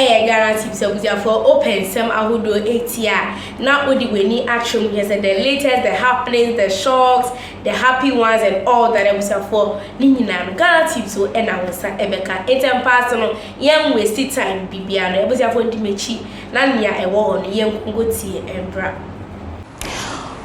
Ghanatube so for open some ahudo ATR. Now odi weni action here the latest, the happenings, the shocks, the happy ones and all that was for Nina Ghanatube so and I was Ebeka. It's personal young wasted time Bibiano. It was for Dimechi. Nanya a war on young Kungoti and Bra.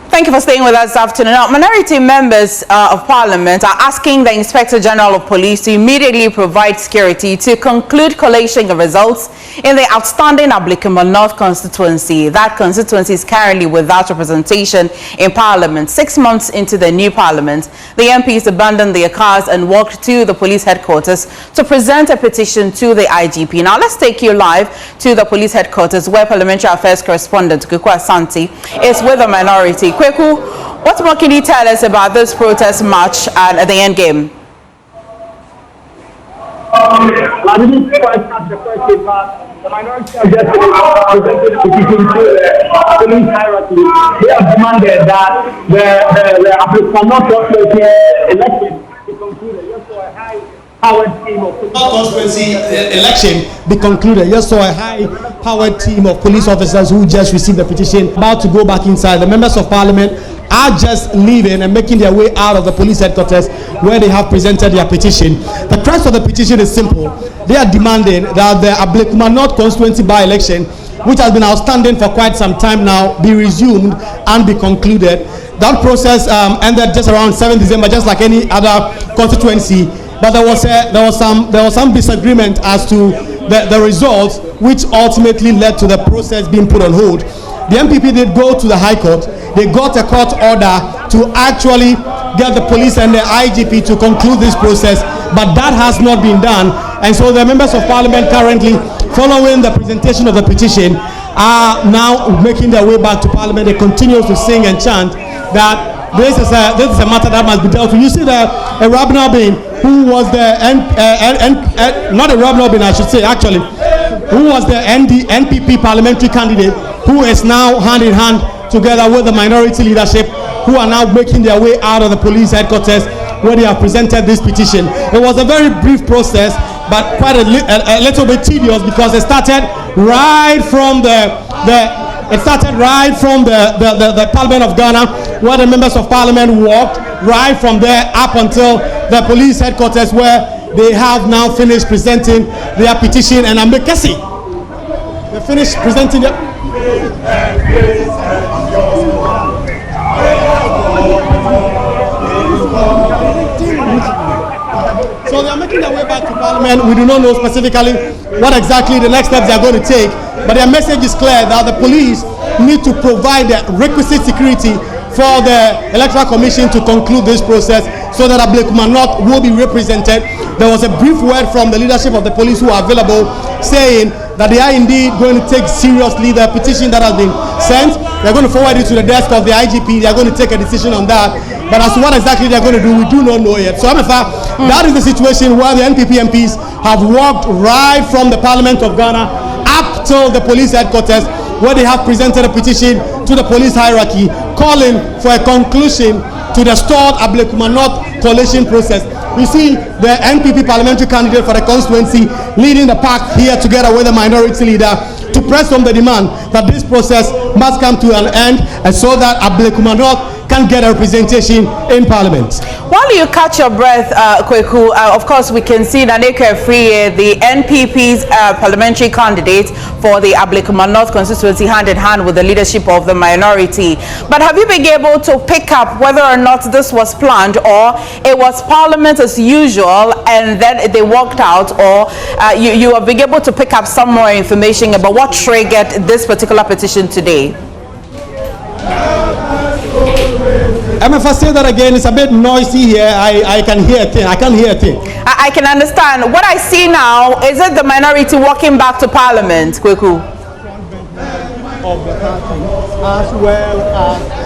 Thank you for staying with us this afternoon. Now, minority members of Parliament are asking the Inspector General of Police to immediately provide security to conclude collation of results in the outstanding Ablekuma North constituency. That constituency is currently without representation in Parliament. 6 months into the new Parliament, the MPs abandoned their cars and walked to the police headquarters to present a petition to the IGP. Now, let's take you live to the police headquarters where Parliamentary Affairs correspondent Kweku Asante is with the minority. Kweku, what more can you tell us about this protest march at the end game? I didn't quite catch the question, but the minority of yesterday presented a petition to the police hierarchy. They have demanded that the Ablekuma North election be concluded. Just so a high-powered team of constituency election be concluded. Just so a high-powered team of police officers who just received the petition about to go back inside. The members of Parliament are just leaving and making their way out of the police headquarters where they have presented their petition. The thrust of the petition is simple. They are demanding that the Ablekuma North constituency by-election, which has been outstanding for quite some time now, be resumed and be concluded. That process ended just around 7 December, just like any other constituency. But there was some disagreement as to the results, which ultimately led to the process being put on hold. The MPP did go to the High Court. They got a court order to actually get the police and the IGP to conclude this process, but that has not been done. And so the members of Parliament currently, following the presentation of the petition, are now making their way back to Parliament. They continue to sing and chant that this is a matter that must be dealt with. You see a Rob Nobbin, who was the not a Rob Nobbin, I should say, actually, who was the NPP parliamentary candidate, who is now hand in hand together with the minority leadership, who are now making their way out of the police headquarters where they have presented this petition. It was a very brief process, but quite a little bit tedious, because it started right from the Parliament of Ghana, where the members of Parliament walked right from there up until the police headquarters, where they have now finished presenting their petition. And Ambekesi, they finished presenting their so they are making their way back to Parliament. We do not know specifically what exactly the next steps they are going to take, but their message is clear that the police need to provide the requisite security for the Electoral Commission to conclude this process so that Ablekuma North will be represented. There was a brief word from the leadership of the police who are available, saying that they are indeed going to take seriously the petition that has been sent. They're going to forward it to the desk of the IGP. They're going to take a decision on that. But as to what exactly they're going to do, we do not know yet. So, that is the situation where the NPP MPs have walked right from the Parliament of Ghana up till the police headquarters, where they have presented a petition to the police hierarchy calling for a conclusion to the stalled Ablekuma North coalition process. You see the NPP parliamentary candidate for the constituency leading the pack here together with the minority leader to press on the demand that this process must come to an end, and so that Ablekuma North can get a representation in Parliament. While you catch your breath, Kweku, of course we can see Naneka Free, the NPP's parliamentary candidate for the Ablekuma North constituency, hand in hand with the leadership of the minority. But have you been able to pick up whether or not this was planned, or it was Parliament as usual and then they walked out, or you have been able to pick up some more information about what triggered this particular petition today? If I say that again, it's a bit noisy here. I can hear a thing. I can't hear a thing. I can understand. What I see now, is it the minority walking back to Parliament, Kweku? Of the party, as well as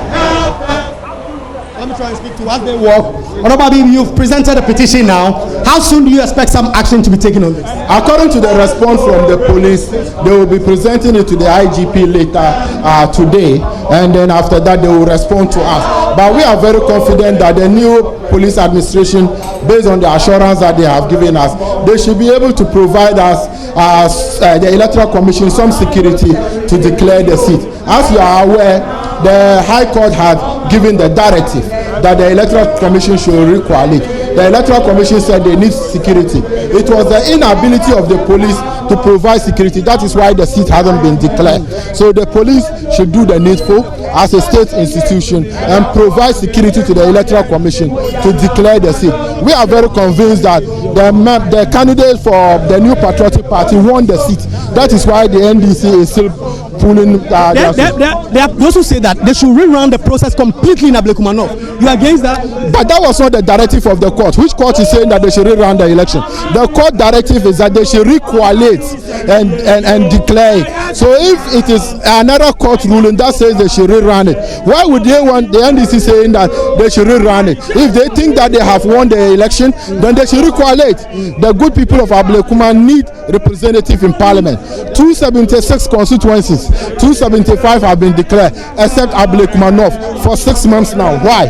let me try and speak to as they walk. Honorable, you've presented a petition now. How soon do you expect some action to be taken on this? According to the response from the police, they will be presenting it to the IGP later today, and then after that they will respond to us. But we are very confident that the new police administration, based on the assurance that they have given us, they should be able to provide us the Electoral Commission some security to declare the seat. As you are aware, the High Court had given the directive that the Electoral Commission should re-coalesce. The Electoral Commission said they need security. It was the inability of the police to provide security. That is why the seat hasn't been declared. So the police should do the needful as a state institution and provide security to the Electoral Commission to declare the seat. We are very convinced that the candidate for the New Patriotic Party won the seat. That is why the NDC is still pulling. There are those who say that they should rerun the process completely in Ablekuma North. You are against that? But that was not the directive of the court. Which court is saying that they should rerun the election? The court directive is that they should re-coalesce and declare it. So if it is another court ruling that says they should rerun it, why would they want the NDC saying that they should rerun it? If they think that they have won the election, then they should re-coalesce. The good people of Ablekuma need representative in parliament. 276 constituencies, 275 have been declared, except Ablekuma North for 6 months now. Why?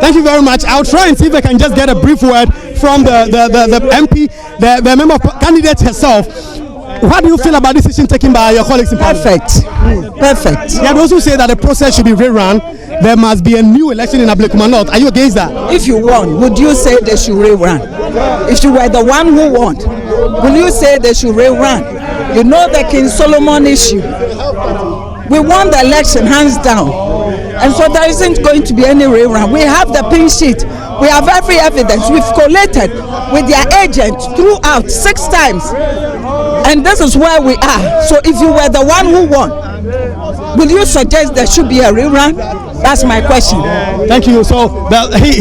Thank you very much. I'll try and see if I can just get a brief word from the MP, the member candidate herself. What do you feel about this decision taken by your colleagues in parliament? Perfect. There are those who say that the process should be rerun. There must be a new election in Ablekuma North. Are you against that? If you won, would you say they should rerun? If you were the one who won, will you say they should rerun? You know the King Solomon issue. We won the election hands down, and so there isn't going to be any rerun. We have the pin sheet. We have every evidence. We've collated with their agent throughout 6 times, and this is where we are. So if you were the one who won, will you suggest there should be a rerun? That's my question. Thank you. So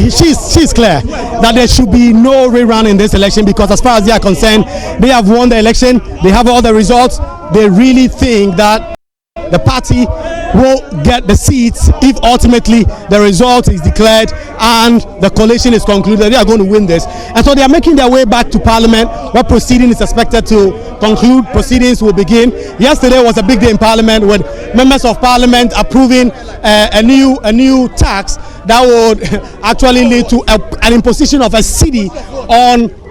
she's clear that there should be no rerun in this election, because as far as they are concerned, they have won the election. They have all the results. They really think that the party will get the seats if ultimately the result is declared and the coalition is concluded. They are going to win this, and so they are making their way back to parliament, where proceeding is expected to conclude. Proceedings will begin. Yesterday was a big day in parliament with members of parliament approving a new tax that would actually lead to an imposition of a cedi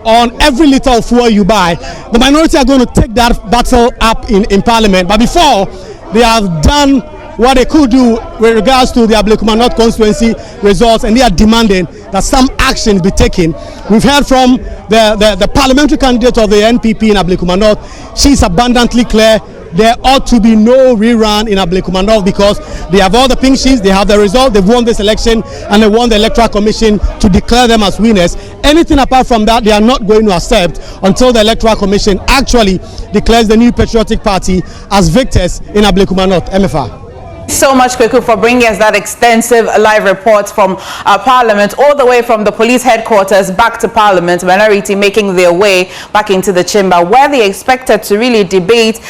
on every liter of fuel you buy. The minority are going to take that battle up in parliament, but before they have done what they could do with regards to the Ablekuma North constituency results, and they are demanding that some action be taken. We've heard from the parliamentary candidate of the NPP in Ablekuma North. She's abundantly clear. There ought to be no rerun in Ablekuma North, because they have all the pink sheets, they have the result, they've won this election, and they want the Electoral Commission to declare them as winners. Anything apart from that, they are not going to accept until the Electoral Commission actually declares the New Patriotic Party as victors in Ablekuma North. MFR. So much, Kweku, for bringing us that extensive live report from Parliament, all the way from the police headquarters back to Parliament. Minority making their way back into the chamber, where they expected to really debate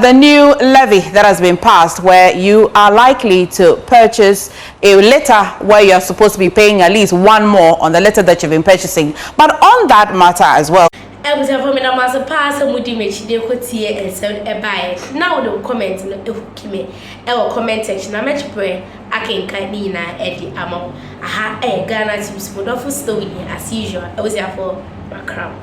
the new levy that has been passed, where you are likely to purchase a letter where you're supposed to be paying at least one more on the letter that you've been purchasing. But on that matter as well, I was a woman, I was a pass and would image the cotier and send a buy. Now, the comment in the comment section. I'm much pray. I can Nina Eddie Amo. I had a Ghanatube for story as usual. I was here for my crown.